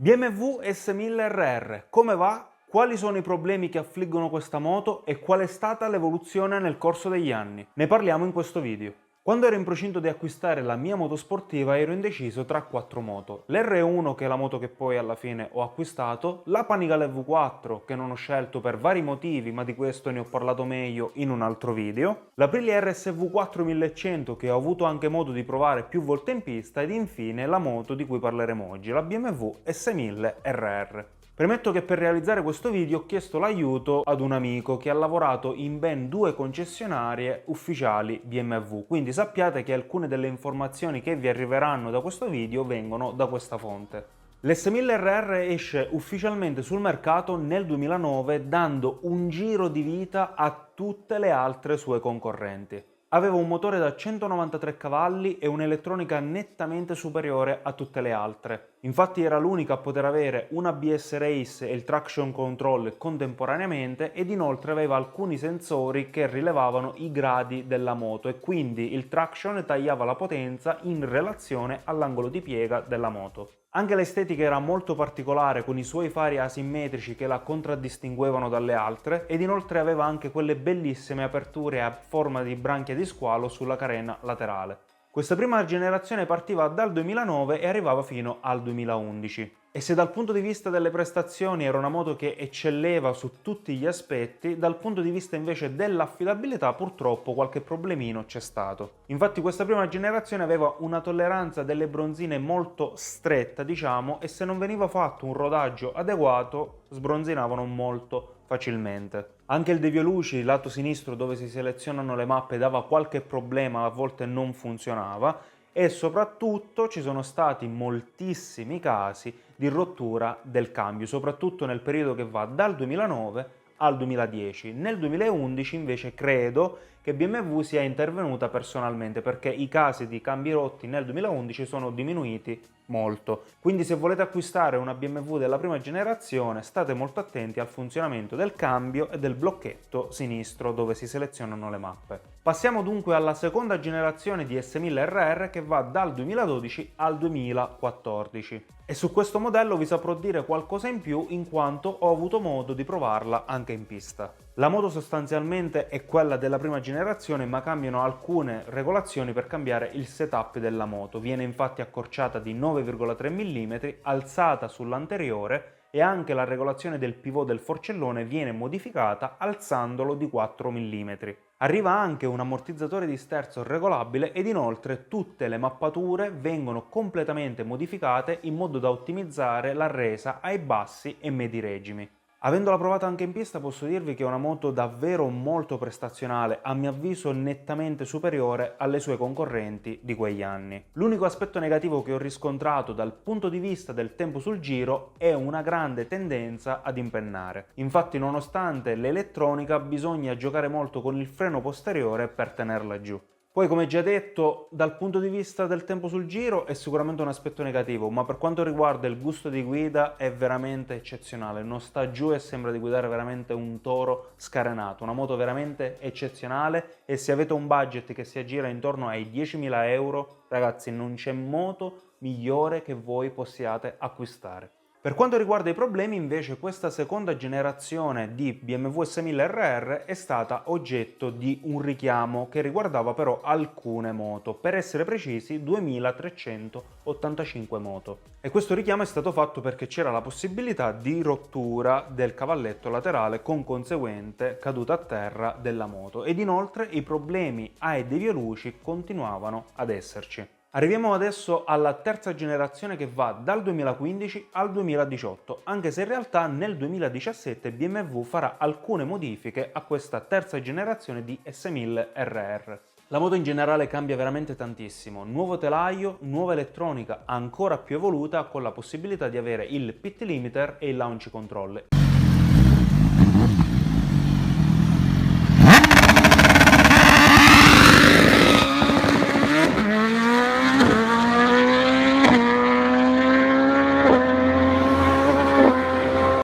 BMW S1000RR, come va? Quali sono i problemi che affliggono questa moto e qual è stata l'evoluzione nel corso degli anni? Ne parliamo in questo video. Quando ero in procinto di acquistare la mia moto sportiva ero indeciso tra 4 moto. L'R1 che è la moto che poi alla fine ho acquistato, la Panigale V4 che non ho scelto per vari motivi ma di questo ne ho parlato meglio in un altro video, l'Aprilia RSV 4100 che ho avuto anche modo di provare più volte in pista ed infine la moto di cui parleremo oggi, la BMW S1000RR. Premetto che per realizzare questo video ho chiesto l'aiuto ad un amico che ha lavorato in ben 2 concessionarie ufficiali BMW, quindi sappiate che alcune delle informazioni che vi arriveranno da questo video vengono da questa fonte. L'S1000RR esce ufficialmente sul mercato nel 2009 dando un giro di vita a tutte le altre sue concorrenti. Aveva un motore da 193 cavalli e un'elettronica nettamente superiore a tutte le altre. Infatti era l'unica a poter avere un ABS Race e il Traction Control contemporaneamente ed inoltre aveva alcuni sensori che rilevavano i gradi della moto e quindi il traction tagliava la potenza in relazione all'angolo di piega della moto. Anche l'estetica era molto particolare con i suoi fari asimmetrici che la contraddistinguevano dalle altre ed inoltre aveva anche quelle bellissime aperture a forma di branchia di squalo sulla carena laterale. Questa prima generazione partiva dal 2009 e arrivava fino al 2011. E se dal punto di vista delle prestazioni era una moto che eccelleva su tutti gli aspetti, dal punto di vista invece dell'affidabilità purtroppo qualche problemino c'è stato. Infatti questa prima generazione aveva una tolleranza delle bronzine molto stretta, diciamo, e se non veniva fatto un rodaggio adeguato sbronzinavano molto facilmente. Anche il devio luci lato sinistro dove si selezionano le mappe dava qualche problema, a volte non funzionava e soprattutto ci sono stati moltissimi casi di rottura del cambio, soprattutto nel periodo che va dal 2009 al 2010. Nel 2011 invece credo che BMW sia intervenuta personalmente perché i casi di cambi rotti nel 2011 sono diminuiti molto. Quindi se volete acquistare una BMW della prima generazione state molto attenti al funzionamento del cambio e del blocchetto sinistro dove si selezionano le mappe. Passiamo dunque alla seconda generazione di S1000RR che va dal 2012 al 2014 e su questo modello vi saprò dire qualcosa in più in quanto ho avuto modo di provarla anche in pista. La moto sostanzialmente è quella della prima generazione ma cambiano alcune regolazioni per cambiare il setup della moto. Viene infatti accorciata di 9,3 mm, alzata sull'anteriore e anche la regolazione del pivot del forcellone viene modificata alzandolo di 4 mm. Arriva anche un ammortizzatore di sterzo regolabile ed inoltre tutte le mappature vengono completamente modificate in modo da ottimizzare la resa ai bassi e medi regimi. Avendola provata anche in pista posso dirvi che è una moto davvero molto prestazionale, a mio avviso nettamente superiore alle sue concorrenti di quegli anni. L'unico aspetto negativo che ho riscontrato dal punto di vista del tempo sul giro è una grande tendenza ad impennare. Infatti nonostante l'elettronica bisogna giocare molto con il freno posteriore per tenerla giù. Poi, come già detto, dal punto di vista del tempo sul giro è sicuramente un aspetto negativo, ma per quanto riguarda il gusto di guida è veramente eccezionale, non sta giù e sembra di guidare veramente un toro scarenato, una moto veramente eccezionale e se avete un budget che si aggira intorno ai 10.000 euro, ragazzi, non c'è moto migliore che voi possiate acquistare. Per quanto riguarda i problemi, invece, questa seconda generazione di BMW S1000RR è stata oggetto di un richiamo che riguardava però alcune moto, per essere precisi 2385 moto. E questo richiamo è stato fatto perché c'era la possibilità di rottura del cavalletto laterale con conseguente caduta a terra della moto ed inoltre i problemi ai devioluci continuavano ad esserci. Arriviamo adesso alla terza generazione che va dal 2015 al 2018, anche se in realtà nel 2017 BMW farà alcune modifiche a questa terza generazione di S1000RR. La moto in generale cambia veramente tantissimo, nuovo telaio, nuova elettronica ancora più evoluta con la possibilità di avere il pit limiter e il launch control.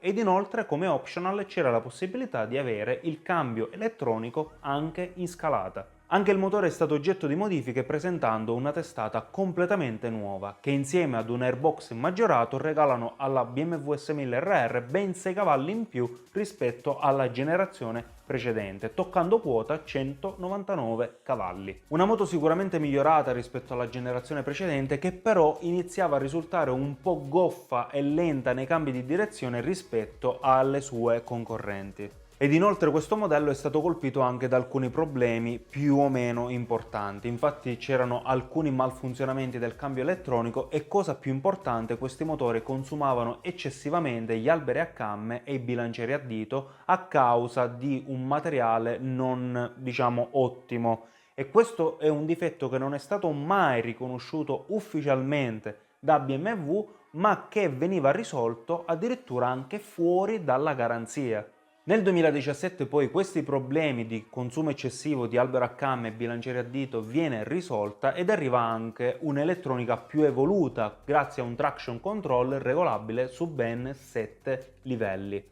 Ed inoltre come optional c'era la possibilità di avere il cambio elettronico anche in scalata. Anche il motore è stato oggetto di modifiche presentando una testata completamente nuova, che insieme ad un airbox maggiorato regalano alla BMW S1000RR ben 6 cavalli in più rispetto alla generazione precedente, toccando quota 199 cavalli. Una moto sicuramente migliorata rispetto alla generazione precedente, che però iniziava a risultare un po' goffa e lenta nei cambi di direzione rispetto alle sue concorrenti. Ed inoltre questo modello è stato colpito anche da alcuni problemi più o meno importanti. Infatti c'erano alcuni malfunzionamenti del cambio elettronico e, cosa più importante, questi motori consumavano eccessivamente gli alberi a camme e i bilancieri a dito a causa di un materiale non, ottimo. E questo è un difetto che non è stato mai riconosciuto ufficialmente da BMW, ma che veniva risolto addirittura anche fuori dalla garanzia. Nel 2017 poi questi problemi di consumo eccessivo di albero a camme e bilanciere a dito viene risolta ed arriva anche un'elettronica più evoluta grazie a un traction control regolabile su ben 7 livelli.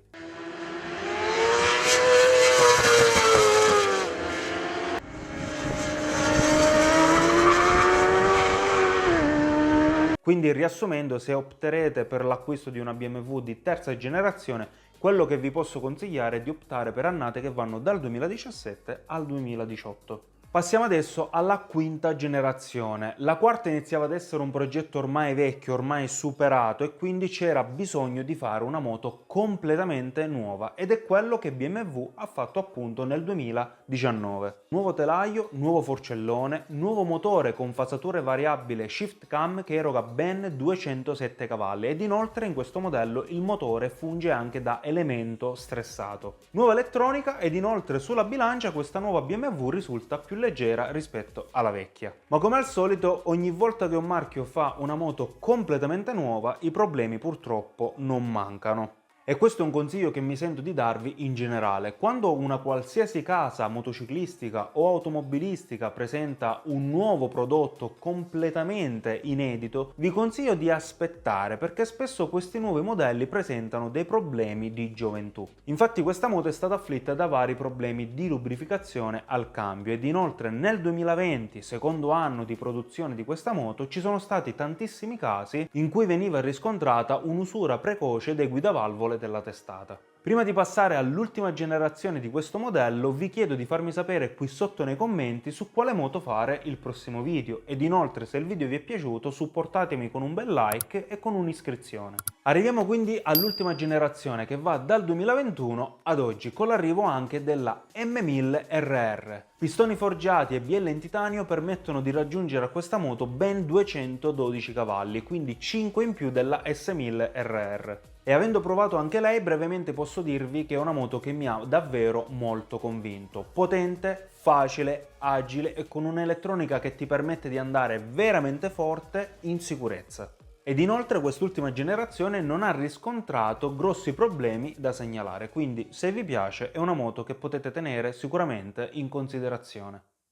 Quindi, riassumendo, se opterete per l'acquisto di una BMW di terza generazione, quello che vi posso consigliare è di optare per annate che vanno dal 2017 al 2018. Passiamo adesso alla quinta generazione. La quarta iniziava ad essere un progetto ormai vecchio, ormai superato, e quindi c'era bisogno di fare una moto completamente nuova, ed è quello che BMW ha fatto appunto nel 2019. Nuovo telaio, nuovo forcellone, nuovo motore con fasature variabile Shift Cam che eroga ben 207 cavalli, ed inoltre in questo modello il motore funge anche da elemento stressato. Nuova elettronica, ed inoltre sulla bilancia questa nuova BMW risulta più leggera rispetto alla vecchia. Ma come al solito, ogni volta che un marchio fa una moto completamente nuova, i problemi purtroppo non mancano. E questo è un consiglio che mi sento di darvi in generale. Quando una qualsiasi casa motociclistica o automobilistica presenta un nuovo prodotto completamente inedito, vi consiglio di aspettare, perché spesso questi nuovi modelli presentano dei problemi di gioventù. Infatti questa moto è stata afflitta da vari problemi di lubrificazione al cambio, ed inoltre nel 2020, secondo anno di produzione di questa moto, ci sono stati tantissimi casi in cui veniva riscontrata un'usura precoce dei guidavalvole della testata. Prima di passare all'ultima generazione di questo modello, vi chiedo di farmi sapere qui sotto nei commenti su quale moto fare il prossimo video, ed inoltre, se il video vi è piaciuto, supportatemi con un bel like e con un'iscrizione. Arriviamo quindi all'ultima generazione, che va dal 2021 ad oggi, con l'arrivo anche della M1000RR. Pistoni forgiati e bielle in titanio permettono di raggiungere a questa moto ben 212 cavalli, quindi 5 in più della S1000RR. E avendo provato anche lei, brevemente posso dirvi che è una moto che mi ha davvero molto convinto. Potente, facile, agile e con un'elettronica che ti permette di andare veramente forte in sicurezza. Ed inoltre quest'ultima generazione non ha riscontrato grossi problemi da segnalare, quindi se vi piace è una moto che potete tenere sicuramente in considerazione.